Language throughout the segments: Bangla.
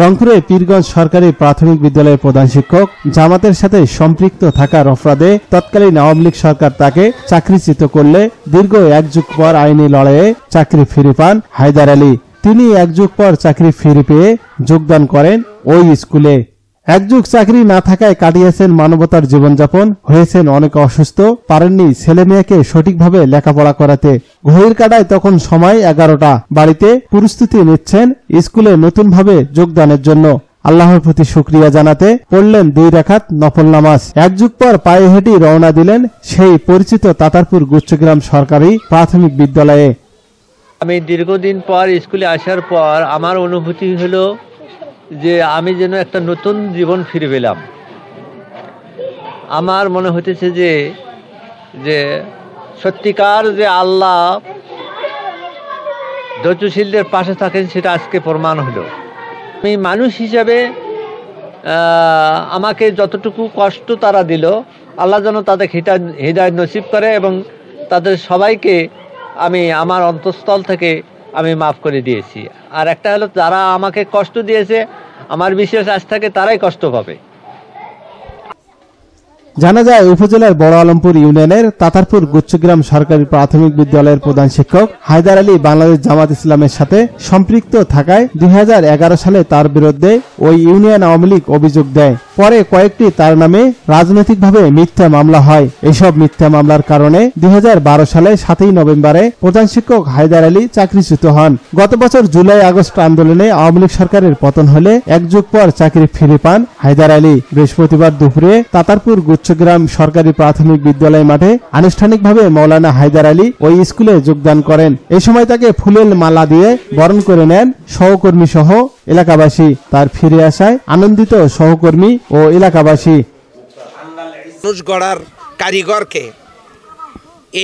রংপুরে পীরগঞ্জ সরকারি প্রাথমিক বিদ্যালয়ের প্রধান শিক্ষক জামাতের সাথে সম্পৃক্ত থাকার অপরাধে তৎকালীন আওয়ামী লীগ সরকার তাকে চাকরিচ্যুত করলে দীর্ঘ 1 যুগ পর আইনি লড়াইয়ে চাকরি ফিরে পান হায়দার আলী। তিনি 1 যুগ পর চাকরি ফিরে পেয়ে যোগদান করেন ওই স্কুলে। 1 যুগ চাকরি না থাকায় কাটিয়েছেন মানবতার জীবনযাপন, হয়েছেন অনেক অসুস্থ, পারেননি ছেলে মেয়েকে সঠিকভাবে লেখাপড়া করাতে। ঘড়ির কাঁটায় তখন সময় 11টা। বাড়িতে প্রস্তুতি নিচ্ছেন স্কুলে নতুনভাবে যোগদানের জন্য। আল্লাহর প্রতি শুকরিয়া জানাতে পড়লেন 2 রাকাত নফল নামাজ। 1 যুগ পর পায়ে হেঁটে রওনা দিলেন সেই পরিচিত তাতারপুর গুচ্ছগ্রাম সরকারি প্রাথমিক বিদ্যালয়ে। আমি দীর্ঘদিন পর স্কুলে আসার পর আমার অনুভূতি হলো যে আমি যেন একটা নতুন জীবন ফিরে পেলাম। আমার মনে হতেছে যে সত্যিকার যে আল্লাহ ধৈর্যশীলদের পাশে থাকেন সেটা আজকে প্রমাণ হলো। আমি মানুষ হিসাবে আমাকে যতটুকু কষ্ট তারা দিল, আল্লাহ যেন তাদের হৃদয় নসিব করে এবং তাদের সবাইকে আমি আমার অন্তঃস্থল থেকে আমি মাফ করে দিয়েছি। আর একটা হলো, যারা আমাকে কষ্ট দিয়েছে আমার বিশেষ আজ থেকে তারাই কষ্ট পাবে। জানা যায় উপজেলার বড় আলমপুর ইউনিয়নের তাতারপুর গুচ্ছগ্রাম সরকারি প্রাথমিক বিদ্যালয়ের প্রধান শিক্ষক হায়দার আলী বাংলাদেশ জামাত ইসলামের সাথে সম্পৃক্ত থাকায় 2011 সালে তার বিরুদ্ধে ওই ইউনিয়ন আওয়ামী লীগ অভিযোগ দেয়। পরে কয়েকটি তার নামে রাজনৈতিকভাবে মিথ্যা মামলা হয়। এসব মিথ্যা মামলার কারণে 2012 সালে 7ই নভেম্বরে প্রধান শিক্ষক হায়দার আলী চাকরিচ্যুত হন। গত বছর জুলাই আগস্ট আন্দোলনে আওয়ামী লীগ সরকারের পতন হলে 1 যুগ পর চাকরি ফিরে পান হায়দার আলী। বৃহস্পতিবার দুপুরে তাতারপুর গুচ্ছগ্রাম সরকারি প্রাথমিক বিদ্যালয় মাঠে আনুষ্ঠানিকভাবে মৌলানা হায়দার আলী ওই স্কুলে যোগদান করেন। এই সময় তাকে ফুলের মালা দিয়ে বরণ করে নেন সহকর্মী সহ এলাকাবাসী। তার ফিরে আসায় আনন্দিত সহকর্মী ও এলাকাবাসী। মানুষ গড়ার কারিগরকে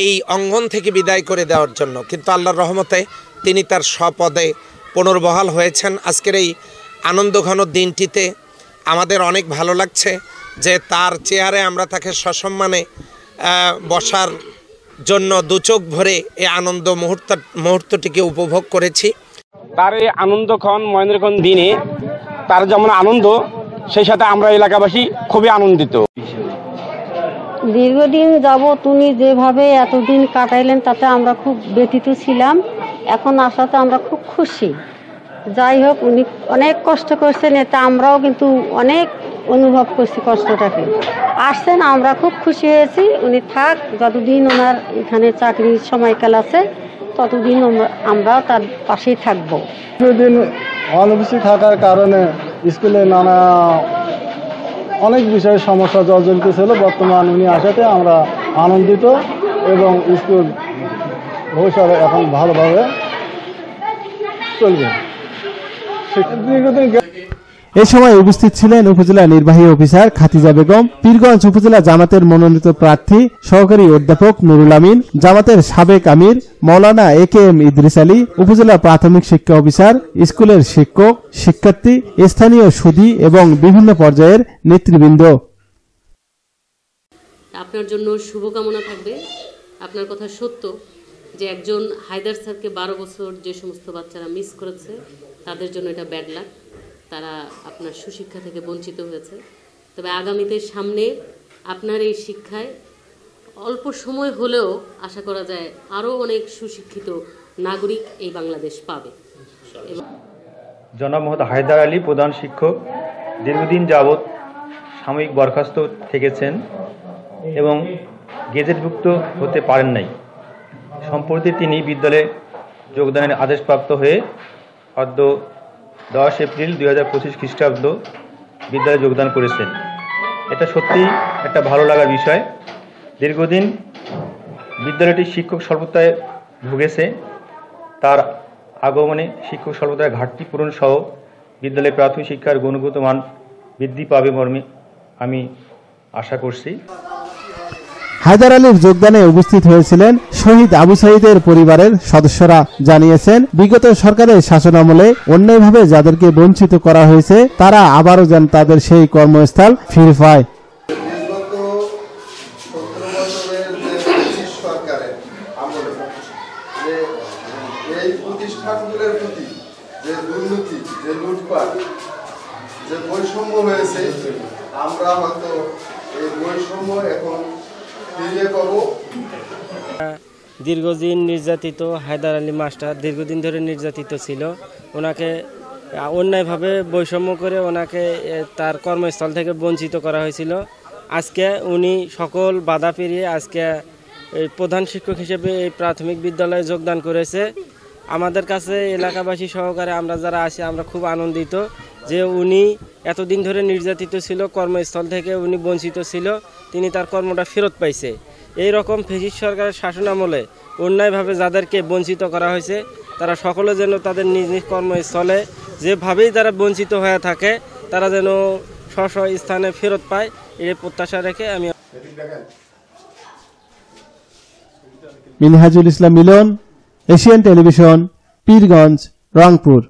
এই অঙ্গন থেকে বিদায় করে দেওয়ার জন্য কিন্তু আল্লাহর রহমতে তিনি তার স্বপদে পুনর্বহাল হয়েছেন। আজকের এই আনন্দঘন দিনটিতে আমাদের অনেক ভালো লাগছে যে তার চেয়ারে আমরা তাকে সসম্মানে বসার জন্য 2 চোখ ভরে এই আনন্দ মুহূর্তটিকে উপভোগ করেছি। তার এই আনন্দক্ষণ মহেন্দ্রক্ষণ দিনে তার যেমন আনন্দ, সেই সাথে আমরা এলাকাবাসী খুবই আনন্দিত। দীর্ঘদিন যাবৎ উনি যেভাবে এতদিন কাটাইলেন তাতে আমরা খুব ব্যথিত ছিলাম। এখন আসাতে আমরা খুব খুশি। যাই হোক, উনি অনেক কষ্ট করছেন, এতে আমরাও কিন্তু অনেক অনুভব করছি কষ্টটাকে। আসছেন, আমরা খুব খুশি হয়েছি। উনি থাক, যতদিন ওনার এখানে চাকরির সময়কাল আছে ততদিন আমরাও তার পাশেই থাকবো। দীর্ঘদিন অনুপস্থিত থাকার কারণে স্কুলে অনেক বিষয়ে সমস্যা জর্জরিত ছিল। বর্তমান উনি আসাতে আমরা আনন্দিত এবং স্কুল ভবিষ্যতে এখন ভালোভাবে চলবে। এ সময় উপস্থিত ছিলেন উপজেলা নির্বাহী অফিসার খাদিজা বেগম, পীরগঞ্জ উপজেলা জামাতের মনোনীত প্রার্থী সহকারী অধ্যাপক নুরুল আমিন, জামাতের সাবেক আমির মৌলানা AKM ইদ্রিস আলী, উপজেলা প্রাথমিক শিক্ষা অফিসার, স্কুলের শিক্ষক, শিক্ষার্থী, স্থানীয় সুধী এবং বিভিন্ন পর্যায়ের নেতৃবৃন্দ। আপনার জন্য শুভকামনা থাকবে। আপনার কথা সত্য যে একজন হায়দার স্যারকে 12 বছর যে সমস্ত বাচ্চারা মিস করেছে তাদের জন্য এটা ব্যাড লাক। তারা আপনার সুশিক্ষা থেকে বঞ্চিত হয়েছে। তবে আগামীতে সামনে আপনার এই শিক্ষায় অল্প সময় হলেও আশা করা যায় আরও অনেক সুশিক্ষিত নাগরিক এই বাংলাদেশ পাবে। জনাব মোহাম্মদ হায়দার আলী প্রধান শিক্ষক দীর্ঘদিন যাবৎ সাময়িক বরখাস্ত থেকেছেন এবং গেজেটভুক্ত হতে পারেন নাই। সম্প্রতি তিনি বিদ্যালয়ে যোগদানের আদেশপ্রাপ্ত হয়ে অদ্য 10 এপ্রিল 2025 খ্রিস্টাব্দ বিদ্যালয়ে যোগদান করেছেন। এটা সত্যি একটা ভালো লাগার বিষয়। দীর্ঘদিন বিদ্যালয়টি শিক্ষক স্বল্পতায় ভুগেছে। তার আগমনে শিক্ষক স্বল্পতার ঘাটতি পূরণ সহ বিদ্যালয়ে প্রাথমিক শিক্ষার গুণগত মান বৃদ্ধি পাবে মর্মে আমি আশা করছি। হায়দার আলীর যোগদানে উপস্থিত হয়েছিলেন শহীদ আবু সাঈদের পরিবারের সদস্যরা। জানিয়েছেন, বিগত সরকারের শাসনামলে অন্যায়ভাবে যাদেরকে বঞ্চিত করা হয়েছে তারা আবারও যেন তাদের সেই কর্মস্থল ফিরে পায়। যে দুর্নীতি, যে লুটপাট, যে বৈষম্য হয়েছে, আমরা হয়তো এই বৈষম্য এখন ফিরে পাবো। দীর্ঘদিন নির্যাতিত হায়দার আলী মাস্টার দীর্ঘদিন ধরে নির্যাতিত ছিল। ওনাকে অন্যায়ভাবে বৈষম্য করে ওনাকে তার কর্মস্থল থেকে বঞ্চিত করা হয়েছিল। আজকে উনি সকল বাধা পেরিয়ে আজকে এই প্রধান শিক্ষক হিসেবে এই প্রাথমিক বিদ্যালয়ে যোগদান করেছে। আমাদের কাছে এলাকাবাসী সহকারে আমরা যারা আছি আমরা খুব আনন্দিত যে উনি এতদিন ধরে নির্যাতিত ছিল, কর্মস্থল থেকে উনি বঞ্চিত ছিল, তিনি তার কর্মটা ফেরত পাইছে। এই রকম ফ্যাসিস্ট সরকারের শাসনামলে অন্যায়ভাবে যাদেরকে বঞ্চিত করা হয়েছে তারা সকলে যেন তাদের নিজ নিজ কর্মস্থলে যেভাবেই তারা বঞ্চিত হয়ে থাকে তারা যেন স্ব স্থানে ফেরত পায় এই প্রত্যাশা রেখে আমি। মিনহাজুল ইসলাম মিলন, এশিয়ান টেলিভিশন, পীরগঞ্জ, রংপুর।